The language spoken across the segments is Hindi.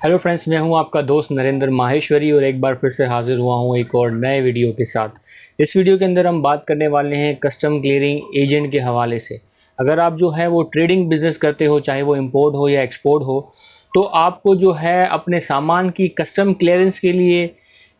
हेलो फ्रेंड्स, मैं हूं आपका दोस्त नरेंद्र माहेश्वरी और एक बार फिर से हाजिर हुआ हूं एक और नए वीडियो के साथ। इस वीडियो के अंदर हम बात करने वाले हैं कस्टम क्लियरिंग एजेंट के हवाले से। अगर आप जो है वो ट्रेडिंग बिजनेस करते हो, चाहे वो इंपोर्ट हो या एक्सपोर्ट हो, तो आपको जो है अपने सामान की कस्टम क्लियरेंस के लिए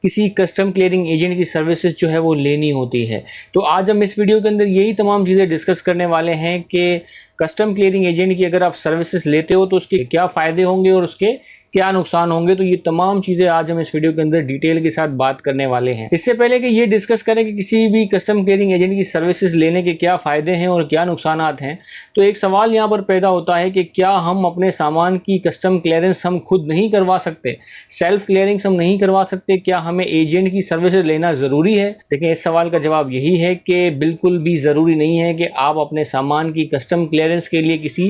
किसी कस्टम क्लियरिंग एजेंट की सर्विसेज जो है वो लेनी होती है। तो आज हम इस वीडियो के अंदर यही तमाम चीज़ें डिस्कस करने वाले हैं कि कस्टम क्लियरिंग एजेंट की अगर आप सर्विसेज लेते हो तो उसके क्या फ़ायदे होंगे और उसके क्या नुकसान होंगे। तो ये तमाम चीजें आज हम इस वीडियो के अंदर डिटेल के साथ बात करने वाले हैं। इससे पहले कि ये डिस्कस करें कि किसी भी कस्टम क्लियरिंग एजेंट की सर्विसेज लेने के क्या फायदे हैं और क्या नुकसान हैं, तो एक सवाल यहाँ पर पैदा होता है कि क्या हम अपने सामान की कस्टम क्लियरेंस हम खुद नहीं करवा सकते, सेल्फ क्लियरिंग हम नहीं करवा सकते? क्या हमें एजेंट की सर्विसेज लेना जरूरी है? देखिए, इस सवाल का जवाब यही है कि बिल्कुल भी जरूरी नहीं है कि आप अपने सामान की कस्टम क्लियरेंस के लिए किसी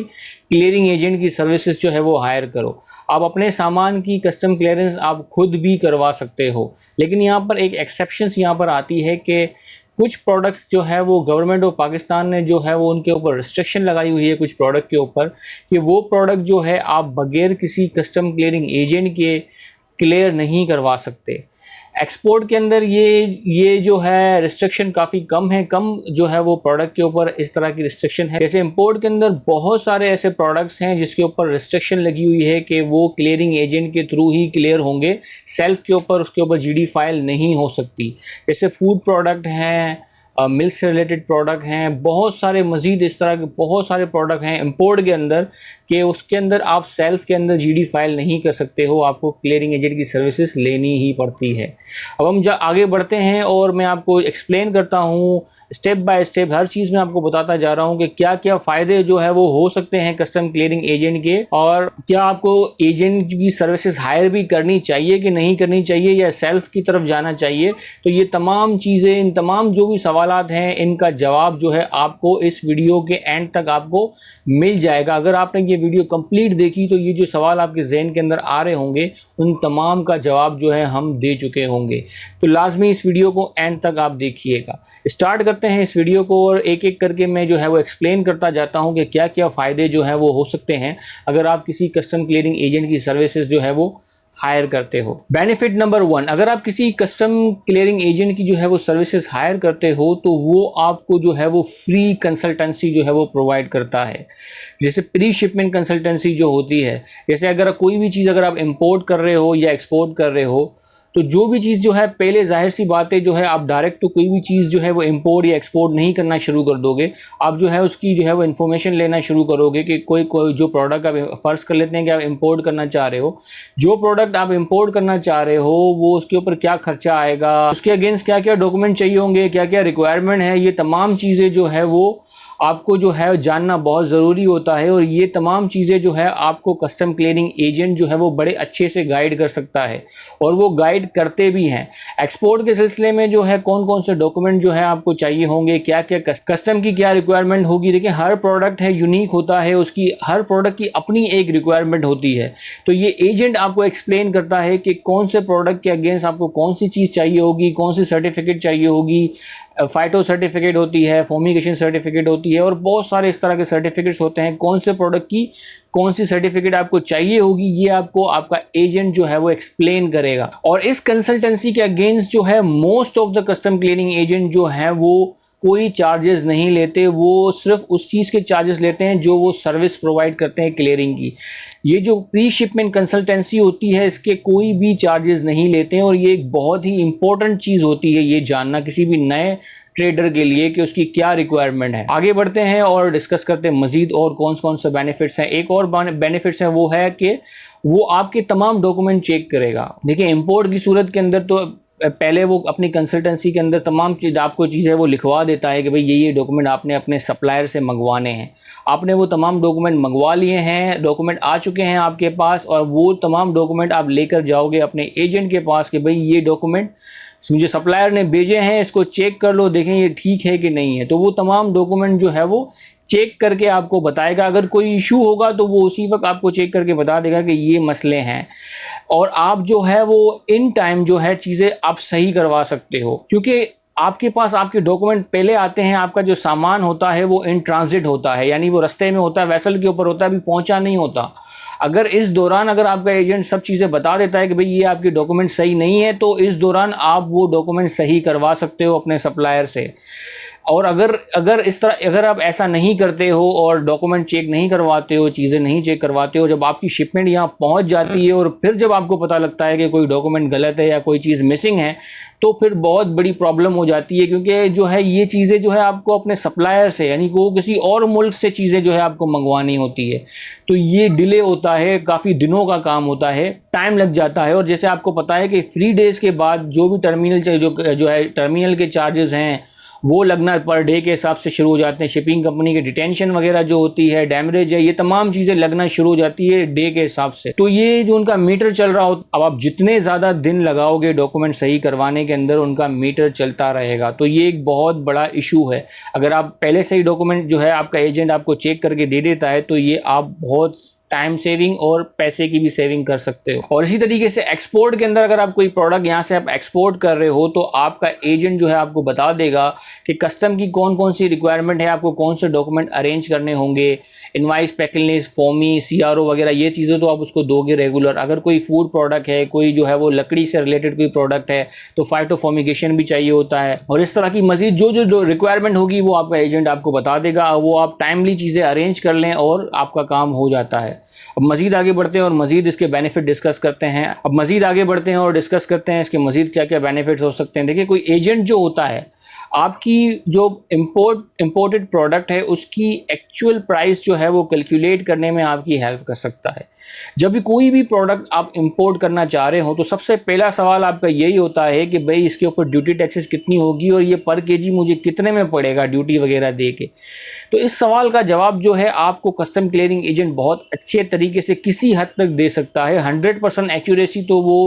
क्लियरिंग एजेंट की सर्विसेज जो है वो हायर करो। आप अपने सामान की कस्टम क्लियरेंस आप खुद भी करवा सकते हो, लेकिन यहाँ पर एक एक्सेप्शन यहाँ पर आती है कि कुछ प्रोडक्ट्स जो है वो गवर्नमेंट ऑफ पाकिस्तान ने जो है वो उनके ऊपर रिस्ट्रिक्शन लगाई हुई है कुछ प्रोडक्ट के ऊपर, कि वो प्रोडक्ट जो है आप बगैर किसी कस्टम क्लियरिंग एजेंट के क्लियर नहीं करवा सकते। एक्सपोर्ट के अंदर ये जो है रिस्ट्रिक्शन काफ़ी कम है, कम जो है वो प्रोडक्ट के ऊपर इस तरह की रिस्ट्रिक्शन है। जैसे इंपोर्ट के अंदर बहुत सारे ऐसे प्रोडक्ट्स हैं जिसके ऊपर रिस्ट्रिक्शन लगी हुई है कि वो क्लियरिंग एजेंट के थ्रू ही क्लियर होंगे, सेल्फ के ऊपर उसके ऊपर जीडी फाइल नहीं हो सकती। जैसे फूड प्रोडक्ट हैं, मिल्क से रिलेटेड प्रोडक्ट हैं, बहुत सारे मजीद इस तरह के बहुत सारे प्रोडक्ट हैं इंपोर्ट के अंदर कि उसके अंदर आप सेल्फ के अंदर जीडी फाइल नहीं कर सकते हो, आपको क्लियरिंग एजेंट की सर्विसेज लेनी ही पड़ती है। अब हम आगे बढ़ते हैं और मैं आपको एक्सप्लेन करता हूँ स्टेप बाय स्टेप, हर चीज़ में आपको बताता जा रहा हूँ कि क्या क्या फ़ायदे जो है वो हो सकते हैं कस्टम क्लियरिंग एजेंट के, और क्या आपको एजेंट की सर्विसेज हायर भी करनी चाहिए कि नहीं करनी चाहिए, या सेल्फ की तरफ जाना चाहिए। तो ये तमाम चीज़ें, इन तमाम जो भी सवालात हैं, इनका जवाब जो है आपको इस वीडियो के एंड तक आपको मिल जाएगा। अगर आपने ये वीडियो कंप्लीट देखी तो ये जो सवाल आपके जहन के अंदर आ रहे होंगे उन तमाम का जवाब जो है हम दे चुके होंगे। तो लाजमी इस वीडियो को एंड तक आप देखिएगा। स्टार्ट करते हैं इस वीडियो को और एक एक करके मैं जो है वो एक्सप्लेन करता जाता हूं कि क्या क्या फ़ायदे जो है वो हो सकते हैं अगर आप किसी कस्टम क्लियरिंग एजेंट की सर्विसेज जो है वो हायर करते हो। बेनिफिट नंबर 1, अगर आप किसी कस्टम क्लियरिंग एजेंट की जो है वो सर्विसेज हायर करते हो तो वो आपको जो है वो फ्री कंसल्टेंसी जो है वो प्रोवाइड करता है। जैसे प्री शिपमेंट कंसल्टेंसी जो होती है, जैसे अगर कोई भी चीज़ अगर आप इंपोर्ट कर रहे हो या एक्सपोर्ट कर रहे हो, तो जो भी चीज़ जो है, पहले जाहिर सी बात है जो है आप डायरेक्ट तो कोई भी चीज़ जो है वो इंपोर्ट या एक्सपोर्ट नहीं करना शुरू कर दोगे। आप जो है उसकी जो है वो इन्फॉर्मेशन लेना शुरू करोगे कि कोई कोई जो प्रोडक्ट आप फर्ज कर लेते हैं कि आप इंपोर्ट करना चाह रहे हो, जो प्रोडक्ट आप इंपोर्ट करना चाह रहे हो वो उसके ऊपर क्या खर्चा आएगा, उसके अगेंस्ट क्या क्या डॉक्यूमेंट चाहिए होंगे, क्या क्या रिक्वायरमेंट है, ये तमाम चीज़ें जो है वो आपको जो है जानना बहुत ज़रूरी होता है। और ये तमाम चीज़ें जो है आपको कस्टम क्लियरिंग एजेंट जो है वो बड़े अच्छे से गाइड कर सकता है, और वो गाइड करते भी हैं। एक्सपोर्ट के सिलसिले में जो है कौन कौन से डॉक्यूमेंट जो है आपको चाहिए होंगे, क्या क्या कस्टम की क्या रिक्वायरमेंट होगी। देखिए, हर प्रोडक्ट है यूनिक होता है, उसकी हर प्रोडक्ट की अपनी एक रिक्वायरमेंट होती है। तो ये एजेंट आपको एक्सप्लेन करता है कि कौन से प्रोडक्ट के अगेंस्ट आपको कौन सी चीज़ चाहिए होगी, कौन सी सर्टिफिकेट चाहिए होगी, फाइटो सर्टिफिकेट होती है, फॉर्मिगेशन सर्टिफिकेट होती है, और बहुत सारे इस तरह के सर्टिफिकेट्स होते हैं। कौन से प्रोडक्ट की कौन सी सर्टिफिकेट आपको चाहिए होगी, ये आपको आपका एजेंट जो है वो एक्सप्लेन करेगा। और इस कंसल्टेंसी के अगेंस्ट जो है most of the custom clearing agent जो है वो कोई चार्जेस नहीं लेते, वो सिर्फ उस चीज़ के चार्जेस लेते हैं जो वो सर्विस प्रोवाइड करते हैं क्लियरिंग की। ये जो प्री शिपमेंट कंसल्टेंसी होती है इसके कोई भी चार्जेस नहीं लेते हैं, और ये एक बहुत ही इंपॉर्टेंट चीज़ होती है ये जानना किसी भी नए ट्रेडर के लिए कि उसकी क्या रिक्वायरमेंट है। आगे बढ़ते हैं और डिस्कस करते हैं मजीद और कौन से बेनिफिट्स हैं। एक और बेनिफिट्स है वो है कि वो आपके तमाम डॉक्यूमेंट चेक करेगा। देखिए, इंपोर्ट की सूरत के अंदर तो पहले वो अपनी कंसल्टेंसी के अंदर तमाम चीज़ आपको चीज़ें वो लिखवा देता है कि भाई ये डॉक्यूमेंट आपने अपने सप्लायर से मंगवाने हैं। आपने वो तमाम डॉक्यूमेंट मंगवा लिए हैं, डॉक्यूमेंट आ चुके हैं आपके पास, और वो तमाम डॉक्यूमेंट आप लेकर जाओगे अपने एजेंट के पास कि भाई ये डॉक्यूमेंट मुझे सप्लायर ने भेजे हैं, इसको चेक कर लो, देखें ये ठीक है कि नहीं है। तो वो तमाम डॉक्यूमेंट जो है वो चेक करके आपको बताएगा। अगर कोई इशू होगा तो वो उसी वक्त आपको चेक करके बता देगा कि ये मसले हैं, और आप जो है वो इन टाइम जो है चीज़ें आप सही करवा सकते हो, क्योंकि आपके पास आपके डॉक्यूमेंट पहले आते हैं। आपका जो सामान होता है वो इन ट्रांजिट होता है, यानी वो रास्ते में होता है, वेसल के ऊपर होता है, अभी पहुंचा नहीं होता। अगर इस दौरान अगर आपका एजेंट सब चीज़ें बता देता है कि भाई ये आपके डॉक्यूमेंट सही नहीं है, तो इस दौरान आप वो डॉक्यूमेंट सही करवा सकते हो अपने सप्लायर से। और अगर अगर इस तरह अगर आप ऐसा नहीं करते हो और डॉक्यूमेंट चेक नहीं करवाते हो, चीज़ें नहीं चेक करवाते हो, जब आपकी शिपमेंट यहाँ पहुंच जाती है और फिर जब आपको पता लगता है कि कोई डॉक्यूमेंट गलत है या कोई चीज़ मिसिंग है, तो फिर बहुत बड़ी प्रॉब्लम हो जाती है। क्योंकि जो है ये चीज़ें जो है आपको अपने सप्लायर से, यानी कि वो किसी और मुल्क से चीज़ें जो है आपको मंगवानी होती है, तो ये डिले होता है, काफ़ी दिनों का काम होता है, टाइम लग जाता है। और जैसे आपको पता है कि 3 डेज के बाद जो भी टर्मिनल जो है टर्मिनल के चार्जेस हैं वो लगना पर डे के हिसाब से शुरू हो जाते हैं। शिपिंग कंपनी के डिटेंशन वगैरह जो होती है, डैमरेज है, ये तमाम चीज़ें लगना शुरू हो जाती है डे के हिसाब से। तो ये जो उनका मीटर चल रहा हो, अब आप जितने ज़्यादा दिन लगाओगे डॉक्यूमेंट सही करवाने के अंदर, उनका मीटर चलता रहेगा। तो ये एक बहुत बड़ा इशू है। अगर आप पहले से ही डॉक्यूमेंट जो है आपका एजेंट आपको चेक करके दे देता है, तो ये आप बहुत टाइम सेविंग और पैसे की भी सेविंग कर सकते हो। और इसी तरीके से एक्सपोर्ट के अंदर अगर आप कोई प्रोडक्ट यहाँ से आप एक्सपोर्ट कर रहे हो, तो आपका एजेंट जो है आपको बता देगा कि कस्टम की कौन कौन सी रिक्वायरमेंट है, आपको कौन से डॉक्यूमेंट अरेंज करने होंगे, इनवाइस, पैकिंग, फॉर्मी, सीआरओ वगैरह, ये चीज़ें तो आप उसको दोगे रेगुलर। अगर कोई फूड प्रोडक्ट है, कोई जो है वो लकड़ी से रिलेटेड कोई प्रोडक्ट है, तो फाइटोफॉर्मिगेशन भी चाहिए होता है। और इस तरह की मजीद जो रिक्वायरमेंट होगी वो आपका एजेंट आपको बता देगा। वो आप टाइमली चीज़ें अरेंज कर लें और आपका काम हो जाता है। अब मजीद आगे बढ़ते हैं और मजीद इसके बेनिफिट डिस्कस करते हैं। अब मजीद आगे बढ़ते हैं और डिस्कस करते हैं इसके मजीद क्या क्या बेनिफिट्स हो सकते हैं। देखिए, कोई एजेंट जो होता है, आपकी जो इंपोर्टेड प्रोडक्ट है उसकी एक्चुअल प्राइस जो है वो कैलकुलेट करने में आपकी हेल्प कर सकता है। जब भी कोई भी प्रोडक्ट आप इंपोर्ट करना चाह रहे हो, तो सबसे पहला सवाल आपका यही होता है कि भाई इसके ऊपर ड्यूटी टैक्सेस कितनी होगी और ये पर केजी मुझे कितने में पड़ेगा ड्यूटी वगैरह दे के। तो इस सवाल का जवाब जो है आपको कस्टम क्लियरिंग एजेंट बहुत अच्छे तरीके से किसी हद तक दे सकता है। 100% एक्यूरेसी तो वो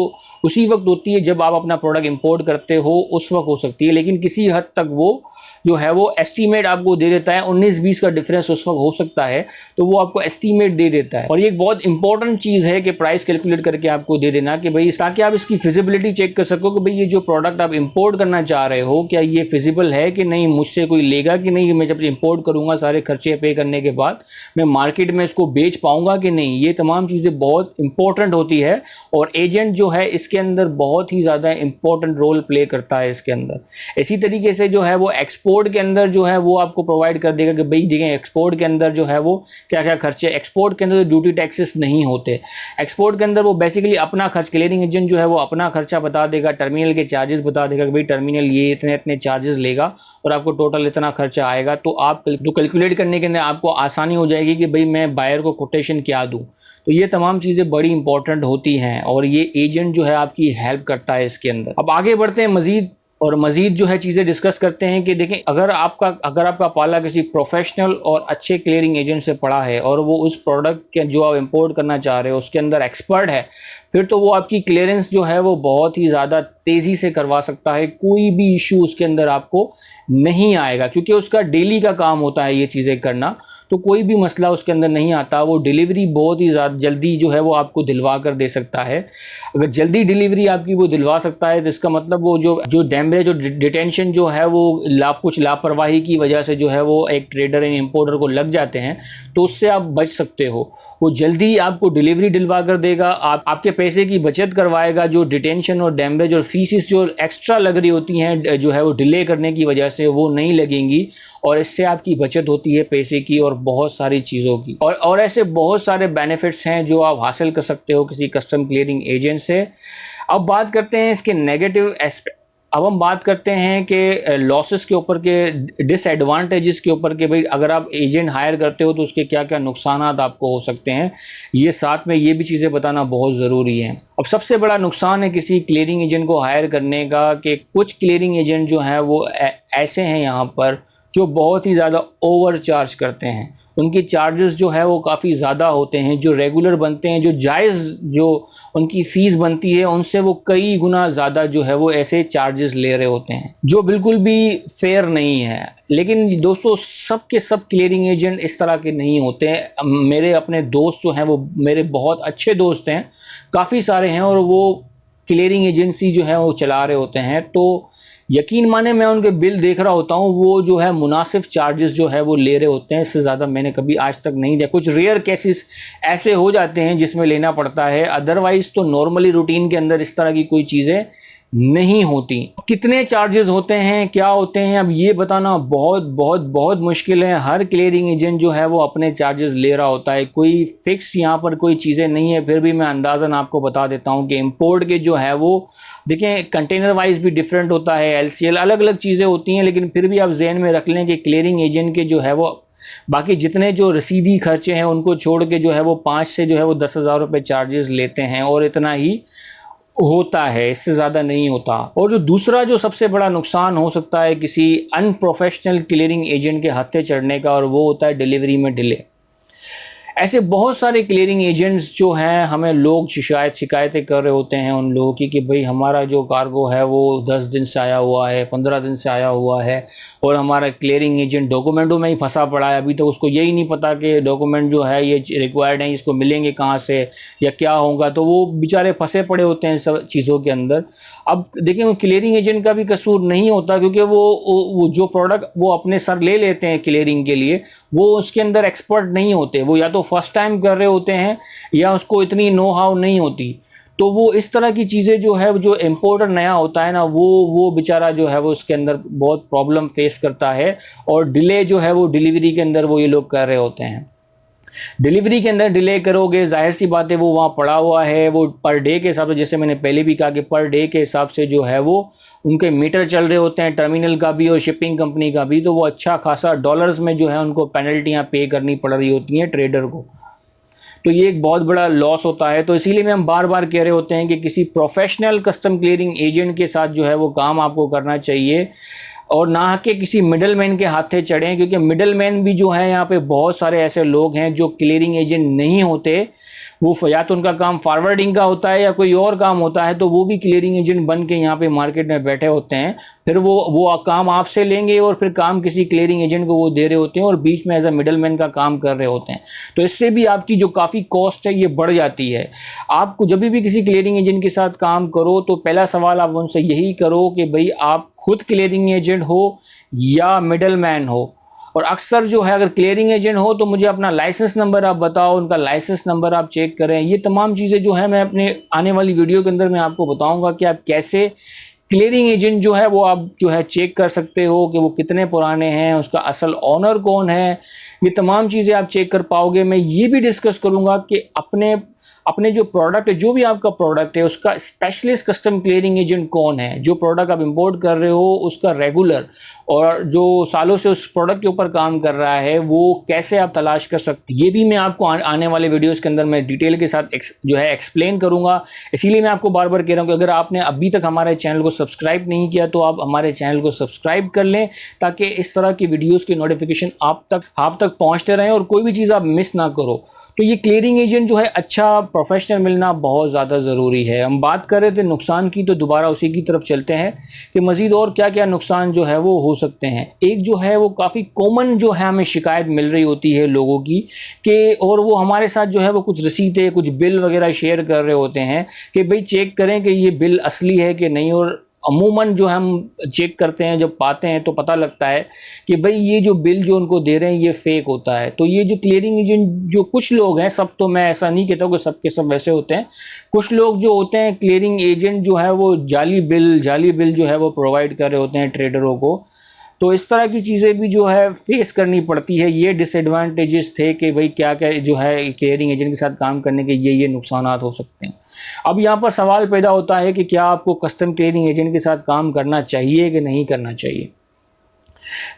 उसी वक्त होती है जब आप अपना प्रोडक्ट इंपोर्ट करते हो, उस वक्त हो सकती है, लेकिन किसी हद तक वो जो है वो एस्टीमेट आपको दे देता है। 19-20 का डिफरेंस उस वक्त हो सकता है, तो वो आपको एस्टीमेट दे देता है। और ये एक बहुत इंपॉर्टेंट चीज़ है कि प्राइस कैलकुलेट करके आपको दे देना, कि भाई ताकि आप इसकी फिजिबिलिटी चेक कर सको कि भाई ये जो प्रोडक्ट आप इंपोर्ट करना चाह रहे हो, क्या ये फिजिबल है कि नहीं, मुझसे कोई लेगा कि नहीं, मैं जब इंपोर्ट करूंगा सारे खर्चे पे करने के बाद मैं मार्केट में इसको बेच पाऊंगा कि नहीं। ये तमाम चीज़ें बहुत इंपॉर्टेंट होती है और एजेंट जो है इसके अंदर बहुत ही ज़्यादा इंपॉर्टेंट रोल प्ले करता है इसके अंदर। इसी तरीके से जो है वो एक्सपोर्ट के अंदर जो है वो आपको प्रोवाइड कर देगा कि भाई देखें एक्सपोर्ट के अंदर जो है वो क्या क्या खर्चे। एक्सपोर्ट के अंदर ड्यूटी टैक्सेस नहीं होते। एक्सपोर्ट के अंदर वो बेसिकली अपना खर्च, क्लियरिंग एजेंट जो है वो अपना खर्चा बता देगा, टर्मिनल के चार्जेस बता देगा कि भाई टर्मिनल ये इतने इतने चार्जेस लेगा और आपको टोटल इतना खर्चा आएगा। तो आप जो कैलकुलेट करने के अंदर आपको आसानी हो जाएगी कि भाई मैं बायर को कोटेशन क्या दूं। तो ये तमाम चीज़ें बड़ी इंपॉर्टेंट होती हैं और ये एजेंट जो है आपकी हेल्प करता है इसके अंदर। अब आगे बढ़ते हैं मजीद और मजीद जो है चीज़ें डिस्कस करते हैं कि देखें, अगर आपका पाला किसी प्रोफेशनल और अच्छे क्लियरिंग एजेंट से पड़ा है और वो उस प्रोडक्ट के जो आप इंपोर्ट करना चाह रहे हो उसके अंदर एक्सपर्ट है, फिर तो वो आपकी क्लियरेंस जो है वो बहुत ही ज़्यादा तेज़ी से करवा सकता है। कोई भी इशू उसके अंदर आपको नहीं आएगा, क्योंकि उसका डेली का काम होता है ये चीज़ें करना। तो कोई भी मसला उसके अंदर नहीं आता। वो डिलीवरी बहुत ही ज़्यादा जल्दी जो है वो आपको दिलवा कर दे सकता है। अगर जल्दी डिलीवरी आपकी वो दिलवा सकता है तो इसका मतलब वो जो डैमेज, जो डिटेंशन जो है वो कुछ लापरवाही की वजह से जो है वो एक ट्रेडर एंड इंपोर्टर को लग जाते हैं, तो उससे आप बच सकते हो। वो जल्दी आपको डिलीवरी दिलवा कर देगा, आपके पैसे की बचत करवाएगा। जो डिटेंशन और डैमेज और फीसिस जो एक्स्ट्रा लग रही होती हैं जो है वो डिले करने की वजह से, वो नहीं लगेंगी और इससे आपकी बचत होती है पैसे की और बहुत सारी चीज़ों की। और ऐसे बहुत सारे बेनिफिट्स हैं जो आप हासिल कर सकते हो किसी कस्टम क्लियरिंग एजेंट से। अब बात करते हैं इसके नेगेटिव एस्पेक्ट। अब हम बात करते हैं कि लॉसेस के ऊपर, के डिसएडवांटेजेस के ऊपर, कि भाई अगर आप एजेंट हायर करते हो तो उसके क्या क्या नुकसान आपको हो सकते हैं। ये साथ में ये भी चीज़ें बताना बहुत ज़रूरी है। अब सबसे बड़ा नुकसान है किसी क्लियरिंग एजेंट को हायर करने का कि कुछ क्लियरिंग एजेंट जो हैं वो ऐसे हैं यहाँ पर जो बहुत ही ज़्यादा ओवर चार्ज करते हैं। उनकी चार्जेस जो है वो काफ़ी ज़्यादा होते हैं, जो रेगुलर बनते हैं, जो जायज़ जो उनकी फ़ीस बनती है उनसे वो कई गुना ज़्यादा जो है वो ऐसे चार्जेस ले रहे होते हैं, जो बिल्कुल भी फेयर नहीं है। लेकिन दोस्तों, सब के सब क्लियरिंग एजेंट इस तरह के नहीं होते हैं। मेरे अपने दोस्त जो हैं वो मेरे बहुत अच्छे दोस्त हैं, काफ़ी सारे हैं, और वो क्लियरिंग एजेंसी जो है वो चला रहे होते हैं। तो यकीन माने मैं उनके बिल देख रहा होता हूँ, वो जो है मुनासिब चार्जेस जो है वो ले रहे होते हैं, इससे ज़्यादा मैंने कभी आज तक नहीं दिया। कुछ रेयर केसेस ऐसे हो जाते हैं जिसमें लेना पड़ता है, अदरवाइज तो नॉर्मली रूटीन के अंदर इस तरह की कोई चीज़ें नहीं होती। कितने चार्जेस होते हैं, क्या होते हैं, अब ये बताना बहुत बहुत बहुत मुश्किल है। हर क्लियरिंग एजेंट जो है वो अपने चार्जेस ले रहा होता है, कोई फिक्स यहाँ पर कोई चीज़ें नहीं है। फिर भी मैं अंदाज़न आपको बता देता हूँ कि इंपोर्ट के जो है वो देखें कंटेनर वाइज भी डिफरेंट होता है, एलसीएल अलग अलग चीज़ें होती हैं, लेकिन फिर भी आप जहन में रख लें कि क्लियरिंग एजेंट के जो है वो बाकी जितने जो रसीदी खर्चे हैं उनको छोड़ के जो है वो 5 से जो है वो 10,000 रुपये चार्जेस लेते हैं, और इतना ही होता है, इससे ज़्यादा नहीं होता। और जो दूसरा जो सबसे बड़ा नुकसान हो सकता है किसी अनप्रोफेशनल क्लियरिंग एजेंट के हत्थे चढ़ने का, और वो होता है डिलीवरी में डिले। ऐसे बहुत सारे क्लियरिंग एजेंट्स जो हैं, हमें लोग शिकायतें कर रहे होते हैं उन लोगों की कि भाई हमारा जो कार्गो है वो 10 दिन से आया हुआ है, 15 दिन से आया हुआ है, और हमारा क्लियरिंग एजेंट डॉक्यूमेंटों में ही फंसा पड़ा है। अभी तो उसको यही नहीं पता कि डॉक्यूमेंट जो है ये रिक्वायर्ड हैं, इसको मिलेंगे कहाँ से या क्या होगा, तो वो बेचारे फंसे पड़े होते हैं सब चीज़ों के अंदर। अब देखिए वो क्लियरिंग एजेंट का भी कसूर नहीं होता, क्योंकि वो जो प्रोडक्ट वो अपने सर ले लेते हैं क्लियरिंग के लिए, वो उसके अंदर एक्सपर्ट नहीं होते, वो या तो फर्स्ट टाइम कर रहे होते हैं या उसको इतनी नो हाउ नहीं होती। तो वो इस तरह की चीज़ें जो है, जो इम्पोर्टर नया होता है ना, वो बेचारा जो है वो उसके अंदर बहुत प्रॉब्लम फेस करता है, और डिले जो है वो डिलीवरी के अंदर वो ये लोग कर रहे होते हैं। डिलीवरी के अंदर डिले करोगे, जाहिर सी बात है वो वहाँ पड़ा हुआ है, वो पर डे के हिसाब से, जैसे मैंने पहले भी कहा कि पर डे के हिसाब से जो है वो उनके मीटर चल रहे होते हैं, टर्मिनल का भी और शिपिंग कंपनी का भी, तो वो अच्छा खासा डॉलर्स में जो है उनको पेनल्टियाँ पे करनी पड़ रही होती हैं ट्रेडर को। तो ये एक बहुत बड़ा लॉस होता है। तो इसीलिए मैं हम बार बार कह रहे होते हैं कि किसी प्रोफेशनल कस्टम क्लियरिंग एजेंट के साथ जो है वो काम आपको करना चाहिए, और ना कि किसी मिडल मैन के हाथे चढ़ें, क्योंकि मिडल मैन भी जो है यहाँ पे बहुत सारे ऐसे लोग हैं जो क्लियरिंग एजेंट नहीं होते, वो या तो उनका काम फॉरवर्डिंग का होता है या कोई और काम होता है, तो वो भी क्लियरिंग एजेंट बन के यहाँ पे मार्केट में बैठे होते हैं। फिर वो काम आपसे लेंगे और फिर काम किसी क्लियरिंग एजेंट को वो दे रहे होते हैं, और बीच में एज अ मिडल मैन का काम कर रहे होते हैं। तो इससे भी आपकी जो काफ़ी कॉस्ट है ये बढ़ जाती है। आपको जब भी किसी क्लियरिंग एजेंट के साथ काम करो तो पहला सवाल आप उनसे यही करो कि भाई आप खुद क्लियरिंग एजेंट हो या मिडल मैन हो, और अक्सर जो है अगर क्लियरिंग एजेंट हो तो मुझे अपना लाइसेंस नंबर आप बताओ, उनका लाइसेंस नंबर आप चेक करें। ये तमाम चीज़ें जो है मैं अपने आने वाली वीडियो के अंदर मैं आपको बताऊंगा कि आप कैसे क्लियरिंग एजेंट जो है वो आप जो है चेक कर सकते हो कि वो कितने पुराने हैं, उसका असल ऑनर कौन है, ये तमाम चीज़ें आप चेक कर पाओगे। मैं ये भी डिस्कस करूंगा कि अपने अपने जो प्रोडक्ट है, जो भी आपका प्रोडक्ट है, उसका स्पेशलिस्ट कस्टम क्लियरिंग एजेंट कौन है। जो प्रोडक्ट आप इंपोर्ट कर रहे हो उसका रेगुलर और जो सालों से उस प्रोडक्ट के ऊपर काम कर रहा है वो कैसे आप तलाश कर सकते हैं, ये भी मैं आपको आने वाले वीडियोस के अंदर मैं डिटेल के साथ जो है एक्सप्लेन करूंगा। इसीलिए मैं आपको बार बार कह रहा हूं कि अगर आपने अभी तक हमारे चैनल को सब्सक्राइब नहीं किया तो आप हमारे चैनल को सब्सक्राइब कर लें, ताकि इस तरह की वीडियोस की नोटिफिकेशन आप तक पहुंचते रहें और कोई भी चीज़ आप मिस ना करो। तो ये क्लियरिंग एजेंट जो है अच्छा प्रोफेशनल मिलना बहुत ज़्यादा ज़रूरी है। हम बात कर रहे थे नुकसान की, तो दोबारा उसी की तरफ चलते हैं कि मज़ीद और क्या क्या नुकसान जो है वो हो सकते हैं। एक जो है वो काफ़ी कॉमन जो है हमें शिकायत मिल रही होती है लोगों की कि, और वो हमारे साथ जो है वो कुछ रसीदें कुछ बिल वगैरह शेयर कर रहे होते हैं कि भाई चेक करें कि ये बिल असली है कि नहीं। और अमूमन जो हम चेक करते हैं, जब पाते हैं तो पता लगता है कि भाई ये जो बिल जो उनको दे रहे हैं ये फेक होता है। तो ये जो क्लियरिंग एजेंट जो कुछ लोग हैं, सब तो मैं ऐसा नहीं कहता हूँ कि सब के सब वैसे होते हैं, कुछ लोग जो होते हैं क्लियरिंग एजेंट जो है वो जाली बिल जो है वो प्रोवाइड कर रहे होते हैं ट्रेडरों को। तो इस तरह की चीज़ें भी जो है फेस करनी पड़ती है। ये डिसएडवांटेजेस थे कि भाई क्या क्या जो है क्लियरिंग एजेंट के साथ काम करने के ये नुकसानात हो सकते हैं। अब यहाँ पर सवाल पैदा होता है कि क्या आपको कस्टम क्लियरिंग एजेंट के साथ काम करना चाहिए कि नहीं करना चाहिए।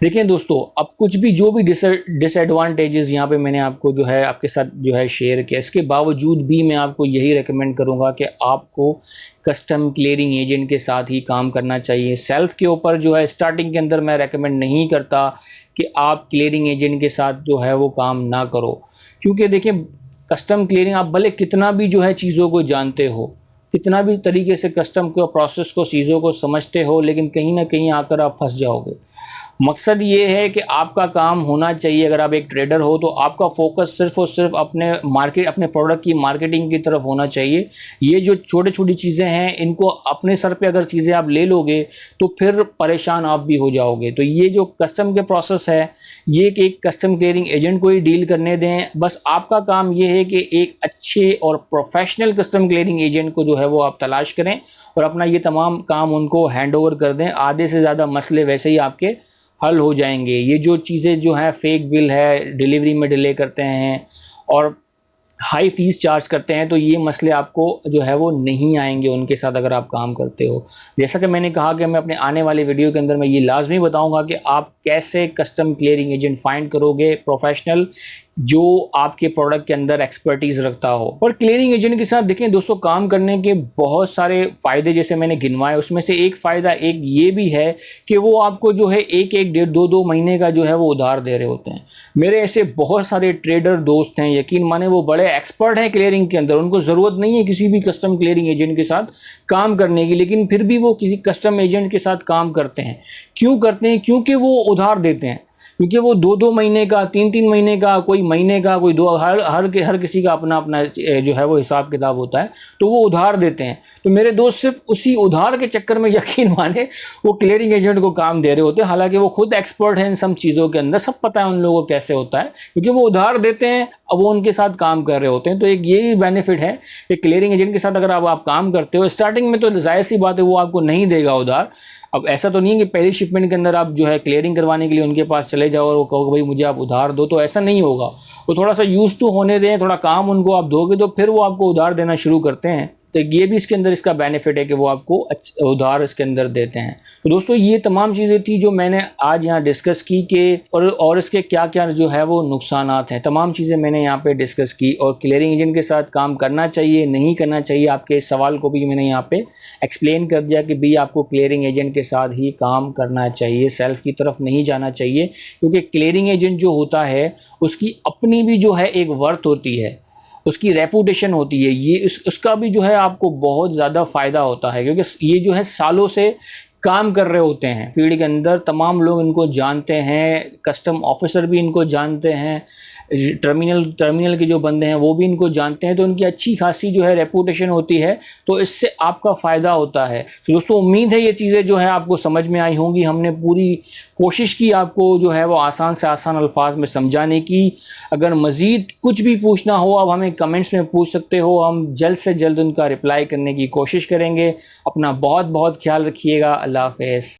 देखिए दोस्तों, अब कुछ भी जो भी डिसएडवांटेजेस यहाँ पे मैंने आपको जो है आपके साथ जो है शेयर किया, इसके बावजूद भी मैं आपको यही रेकमेंड करूँगा कि आपको कस्टम क्लियरिंग एजेंट के साथ ही काम करना चाहिए। सेल्फ के ऊपर जो है स्टार्टिंग के अंदर मैं रेकमेंड नहीं करता कि आप क्लियरिंग एजेंट के साथ जो है वो काम ना करो, क्योंकि देखिए कस्टम क्लियरिंग आप भले कितना भी जो है चीज़ों को जानते हो, कितना भी तरीके से कस्टम को प्रोसेस को चीज़ों को समझते हो, लेकिन कहीं ना कहीं आकर आप फंस जाओगे। मकसद ये है कि आपका काम होना चाहिए, अगर आप एक ट्रेडर हो तो आपका फोकस सिर्फ और सिर्फ अपने प्रोडक्ट की मार्केटिंग की तरफ होना चाहिए। ये जो छोटी छोटी चीज़ें हैं इनको अपने सर पे अगर चीज़ें आप ले लोगे तो फिर परेशान आप भी हो जाओगे। तो ये जो कस्टम के प्रोसेस है ये एक कस्टम क्लियरिंग एजेंट को ही डील करने दें। बस आपका काम ये है कि एक अच्छे और प्रोफेशनल कस्टम क्लियरिंग एजेंट को जो है वो आप तलाश करें और अपना ये तमाम काम उनको हैंड ओवर कर दें। आधे से ज़्यादा मसले वैसे ही आपके हल हो जाएंगे। ये जो चीज़ें जो है फेक बिल है, डिलीवरी में डिले करते हैं और हाई फीस चार्ज करते हैं, तो ये मसले आपको जो है वो नहीं आएंगे उनके साथ अगर आप काम करते हो। जैसा कि मैंने कहा कि मैं अपने आने वाले वीडियो के अंदर मैं ये लाजमी बताऊंगा कि आप कैसे कस्टम क्लियरिंग एजेंट फाइंड करोगे प्रोफेशनल जो आपके प्रोडक्ट के अंदर एक्सपर्टीज रखता हो। और क्लियरिंग एजेंट के साथ देखें दोस्तों, काम करने के बहुत सारे फायदे जैसे मैंने गिनवाए, उसमें से एक फायदा एक ये भी है कि वो आपको जो है एक एक डेढ़ दो दो महीने का जो है वो उधार दे रहे होते हैं। मेरे ऐसे बहुत सारे ट्रेडर दोस्त हैं, यकीन माने वो बड़े एक्सपर्ट हैं क्लियरिंग के अंदर, उनको जरूरत नहीं है किसी भी कस्टम क्लियरिंग एजेंट के साथ काम करने की, लेकिन फिर भी वो किसी कस्टम एजेंट के साथ काम करते हैं। क्यों करते हैं? क्योंकि वो उधार देते हैं, क्योंकि वो दो दो महीने का, तीन तीन महीने का, कोई महीने का, कोई दो, हर किसी का अपना अपना जो है वो हिसाब किताब होता है, तो वो उधार देते हैं। तो मेरे दोस्त सिर्फ उसी उधार के चक्कर में यकीन माने वो क्लियरिंग एजेंट को काम दे रहे होते हैं, हालांकि वो खुद एक्सपर्ट हैं इन सब चीज़ों के अंदर, सब पता है उन लोगों को कैसे होता है, क्योंकि वो उधार देते हैं अब वो उनके साथ काम कर रहे होते हैं। तो एक यही बेनिफिट है कि क्लियरिंग एजेंट के साथ अगर आप काम करते हो, स्टार्टिंग में तो जाहिर सी बात है वो आपको नहीं देगा उधार। अब ऐसा तो नहीं है कि पहली शिपमेंट के अंदर आप जो है क्लियरिंग करवाने के लिए उनके पास चले जाओ और वो कहो भाई मुझे आप उधार दो, तो ऐसा नहीं होगा। वो थोड़ा सा यूज टू होने दें, थोड़ा काम उनको आप दोगे तो फिर वो आपको उधार देना शुरू करते हैं। तो ये भी इसके अंदर इसका बेनिफिट है कि वो आपको उधार इसके अंदर देते हैं। तो दोस्तों ये तमाम चीज़ें थी जो मैंने आज यहाँ डिस्कस की कि और इसके क्या क्या जो है वो नुकसानात हैं, तमाम चीज़ें मैंने यहाँ पे डिस्कस की। और क्लियरिंग एजेंट के साथ काम करना चाहिए नहीं करना चाहिए, आपके इस सवाल को भी मैंने यहाँ पे एक्सप्लेन कर दिया कि भाई आपको क्लियरिंग एजेंट के साथ ही काम करना चाहिए, सेल्फ की तरफ नहीं जाना चाहिए। क्योंकि क्लियरिंग एजेंट जो होता है उसकी अपनी भी जो है एक वर्थ होती है, उसकी रेपुटेशन होती है, ये उसका भी जो है आपको बहुत ज़्यादा फायदा होता है, क्योंकि ये जो है सालों से काम कर रहे होते हैं फील्ड के अंदर, तमाम लोग इनको जानते हैं, कस्टम ऑफिसर भी इनको जानते हैं, टर्मिनल के जो बंदे हैं वो भी इनको जानते हैं, तो उनकी अच्छी खासी जो है रेपुटेशन होती है, तो इससे आपका फ़ायदा होता है। तो दोस्तों उम्मीद है ये चीज़ें जो है आपको समझ में आई होंगी। हमने पूरी कोशिश की आपको जो है वो आसान से आसान अल्फाज में समझाने की। अगर मज़ीद कुछ भी पूछना हो आप हमें कमेंट्स में पूछ सकते हो, हम जल्द से जल्द उनका रिप्लाई करने की कोशिश करेंगे। अपना बहुत बहुत ख्याल रखिएगा। अल्लाह हाफ़िज़।